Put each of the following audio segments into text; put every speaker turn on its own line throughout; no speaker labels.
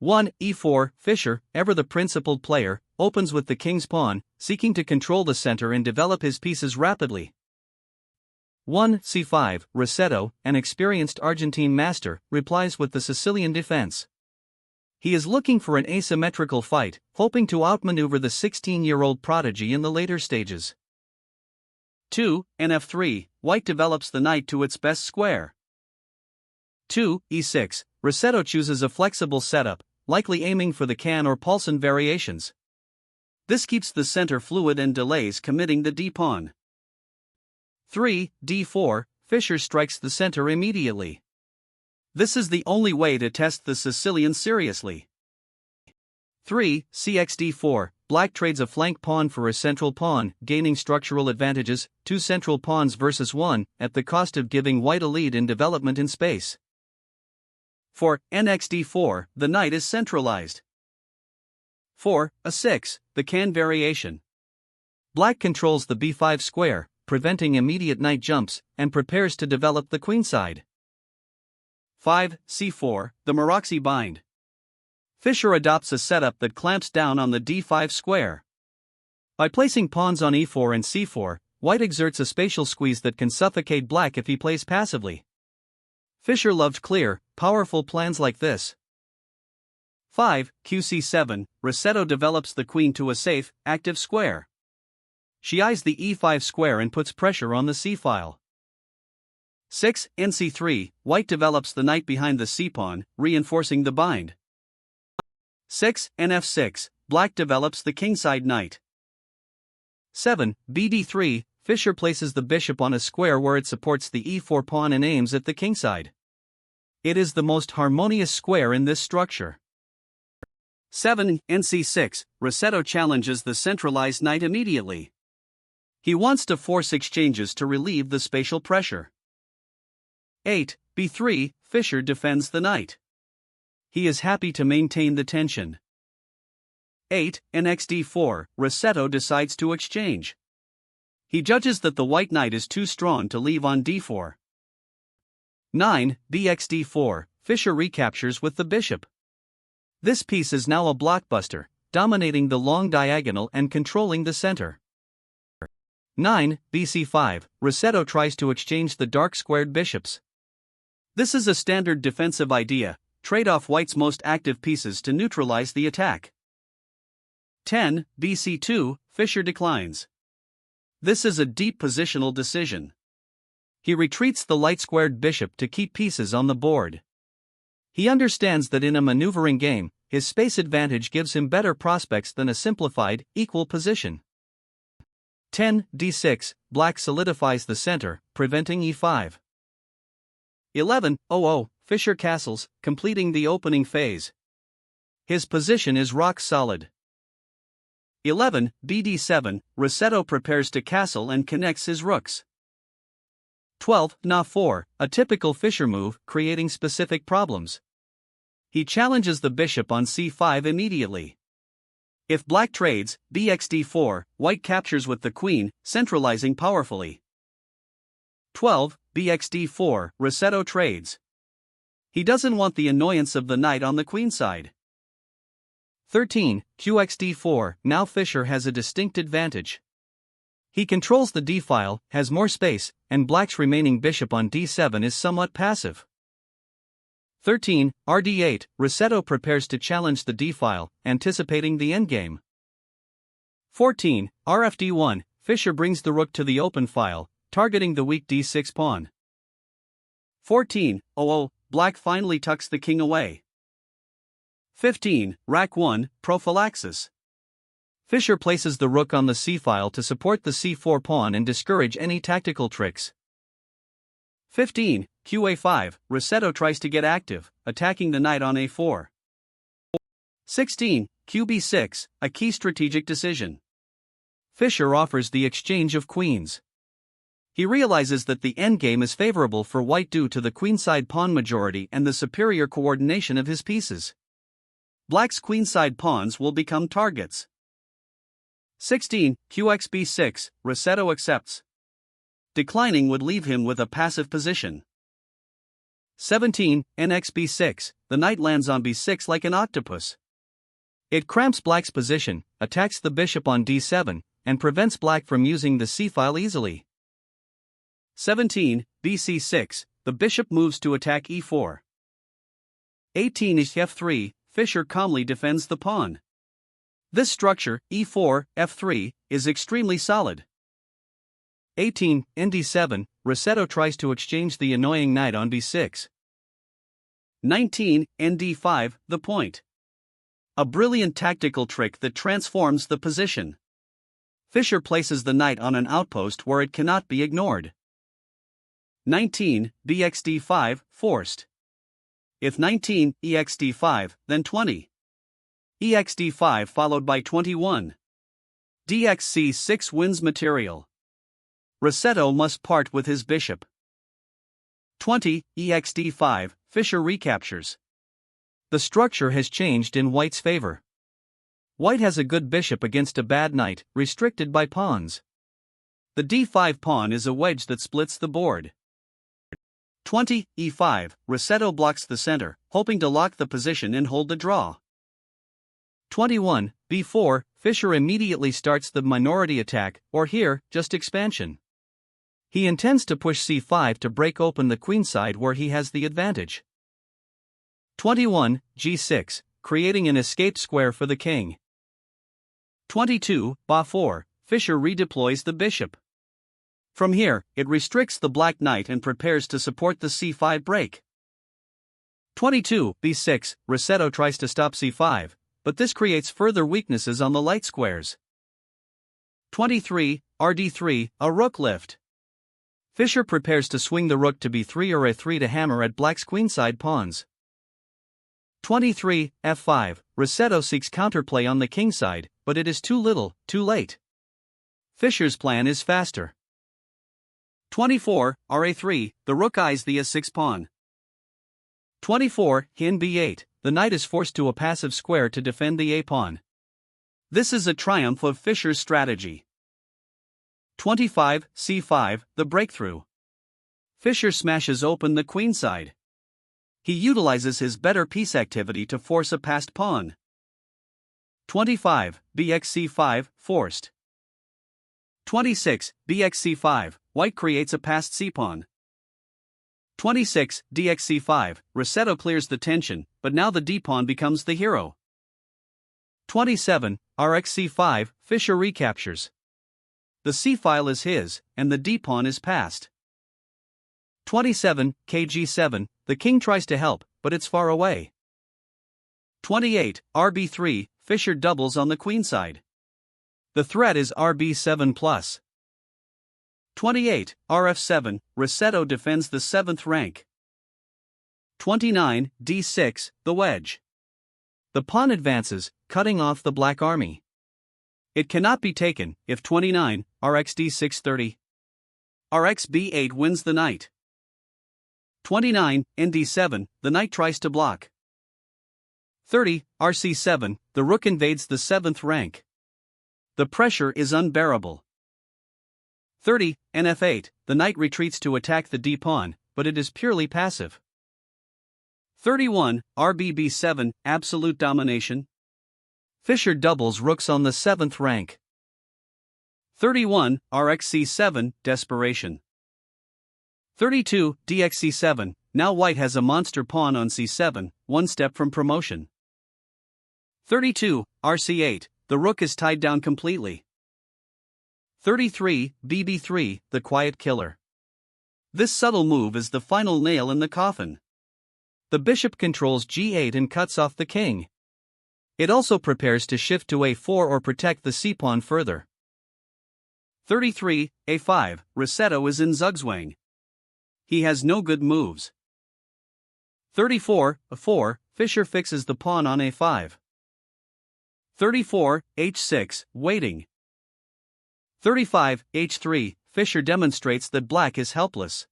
1. e4, Fischer, ever the principled player, opens with the king's pawn, seeking to control the center and develop his pieces rapidly. 1. c5, Rossetto, an experienced Argentine master, replies with the Sicilian defense. He is looking for an asymmetrical fight, hoping to outmaneuver the 16-year-old prodigy in the later stages. 2. nf3, White develops the knight to its best square. 2. e6, Rossetto chooses a flexible setup, likely aiming for the can or Paulson variations. This keeps the center fluid and delays committing the d-pawn. 3. d4, Fischer strikes the center immediately. This is the only way to test the Sicilian seriously. 3. cxd4, Black trades a flank pawn for a central pawn, gaining structural advantages, 2 central pawns versus 1, at the cost of giving White a lead in development in space. For nxd4, the knight is centralized. 4. a6, the can variation. Black controls the b5 square, preventing immediate knight jumps, and prepares to develop the queenside. 5. c4, the Maroczy bind. Fischer adopts a setup that clamps down on the d5 square. By placing pawns on e4 and c4, White exerts a spatial squeeze that can suffocate Black if he plays passively. Fischer loved clear, powerful plans like this. 5. qc7, Rossetto develops the queen to a safe, active square. She eyes the e5 square and puts pressure on the c-file. 6. nc3, White develops the knight behind the c-pawn, reinforcing the bind. 6. nf6, Black develops the kingside knight. 7. bd3, Fischer places the bishop on a square where it supports the e4 pawn and aims at the kingside. It is the most harmonious square in this structure. 7. nc6, Rossetto challenges the centralized knight immediately. He wants to force exchanges to relieve the spatial pressure. 8. b3, Fischer defends the knight. He is happy to maintain the tension. 8. nxd4, Rossetto decides to exchange. He judges that the white knight is too strong to leave on d4. 9. bxd4, Fischer recaptures with the bishop. This piece is now a blockbuster, dominating the long diagonal and controlling the center. 9. bc5, Rossetto tries to exchange the dark squared bishops. This is a standard defensive idea, trade off White's most active pieces to neutralize the attack. 10. bc2, Fischer declines. This is a deep positional decision. He retreats the light-squared bishop to keep pieces on the board. He understands that in a maneuvering game, his space advantage gives him better prospects than a simplified, equal position. 10. d6, Black solidifies the center, preventing e5. 11. Fischer castles, completing the opening phase. His position is rock solid. 11. bd7, Rossetto prepares to castle and connects his rooks. 12. na4, a typical Fischer move, creating specific problems. He challenges the bishop on c5 immediately. If Black trades, bxd4, White captures with the queen, centralizing powerfully. 12. bxd4, Rossetto trades. He doesn't want the annoyance of the knight on the queenside. 13. qxd4, now Fischer has a distinct advantage. He controls the d-file, has more space, and Black's remaining bishop on d7 is somewhat passive. 13. rd8, Rossetto prepares to challenge the d-file, anticipating the endgame. 14. rfd1, Fischer brings the rook to the open file, targeting the weak d6 pawn. 14. Black finally tucks the king away. 15. rack1, prophylaxis. Fischer places the rook on the c-file to support the c4 pawn and discourage any tactical tricks. 15. qa5, Rossetto tries to get active, attacking the knight on a4. 16. qb6, a key strategic decision. Fischer offers the exchange of queens. He realizes that the endgame is favorable for White due to the queenside pawn majority and the superior coordination of his pieces. Black's queenside pawns will become targets. 16. qxb6, Rossetto accepts. Declining would leave him with a passive position. 17, nx b6, the knight lands on b6 like an octopus. It cramps black's position, attacks the bishop on d7, and prevents black from using the c-file easily. 17, bc6, the bishop moves to attack e4. 18 is f3, Fischer calmly defends the pawn. This structure, e4, f3, is extremely solid. 18, nd7, Rossetto tries to exchange the annoying knight on b6. 19, nd5, the point. A brilliant tactical trick that transforms the position. Fischer places the knight on an outpost where it cannot be ignored. 19, bxd5, forced. If 19, exd5, then 20. exd5 followed by 21. dxc6 wins material. Rossetto must part with his bishop. 20, exd5, Fischer recaptures. The structure has changed in white's favor. White has a good bishop against a bad knight, restricted by pawns. The d5 pawn is a wedge that splits the board. 20, e5, Rossetto blocks the center, hoping to lock the position and hold the draw. 21, b4, Fischer immediately starts the minority attack, or here, just expansion. He intends to push c5 to break open the queenside where he has the advantage. 21, g6, creating an escape square for the king. 22, ba4, Fischer redeploys the bishop. From here, it restricts the black knight and prepares to support the c5 break. 22, b6, Rossetto tries to stop c5, but this creates further weaknesses on the light squares. 23, rd3, a rook lift. Fischer prepares to swing the rook to b3 or a3 to hammer at black's queenside pawns. 23, f5, Rossetto seeks counterplay on the kingside, but it is too little, too late. Fischer's plan is faster. 24, ra3, the rook eyes the a6 pawn. 24, hin b8, the knight is forced to a passive square to defend the a pawn. This is a triumph of Fischer's strategy. 25, c5, the breakthrough. Fischer smashes open the queenside. He utilizes his better piece activity to force a passed pawn. 25, bxc5, forced. 26, bxc5, white creates a passed c-pawn. 26, dxc5, Rossetto clears the tension, but now the d-pawn becomes the hero. 27, rxc5, Fischer recaptures. The c-file is his, and the d-pawn is passed. 27, kg7, the king tries to help, but it's far away. 28, rb3, Fischer doubles on the queenside. The threat is rb7+. 28, rf7, Rossetto defends the 7th rank. 29, d6, the wedge. The pawn advances, cutting off the black army. It cannot be taken if 29, rxd6 30. rxb8 wins the knight. 29, nd7, the knight tries to block. 30, rc7, the rook invades the 7th rank. The pressure is unbearable. 30, nf8, the knight retreats to attack the d-pawn, but it is purely passive. 31, rbb7, absolute domination. Fischer doubles rooks on the 7th rank. 31, rxc7, desperation. 32, dxc7, now white has a monster pawn on c7, one step from promotion. 32, rc8, the rook is tied down completely. 33, bb3, the quiet killer. This subtle move is the final nail in the coffin. The bishop controls g8 and cuts off the king. It also prepares to shift to a4 or protect the c-pawn further. 33, a5, Rossetto is in zugzwang. He has no good moves. 34, a4, Fischer fixes the pawn on a5. 34, h6, waiting. 35, h3, Fischer demonstrates that black is helpless.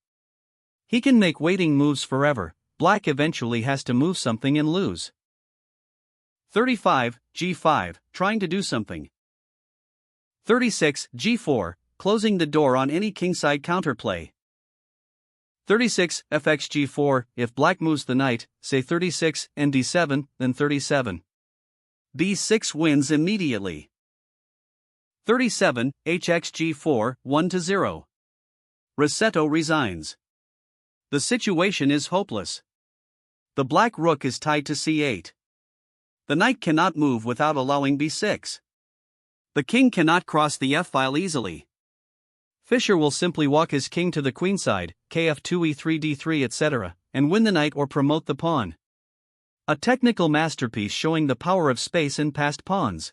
He can make waiting moves forever, black eventually has to move something and lose. 35, g5, trying to do something. 36, g4, closing the door on any kingside counterplay. 36 fxg4. If black moves the knight, say 36 and d7, then 37. b6 wins immediately. 37 hxg4, 1-0. Rossetto resigns. The situation is hopeless. The black rook is tied to c8. The knight cannot move without allowing b6. The king cannot cross the f-file easily. Fischer will simply walk his king to the queenside, kf2 e3 d3 etc., and win the knight or promote the pawn. A technical masterpiece showing the power of space in passed pawns.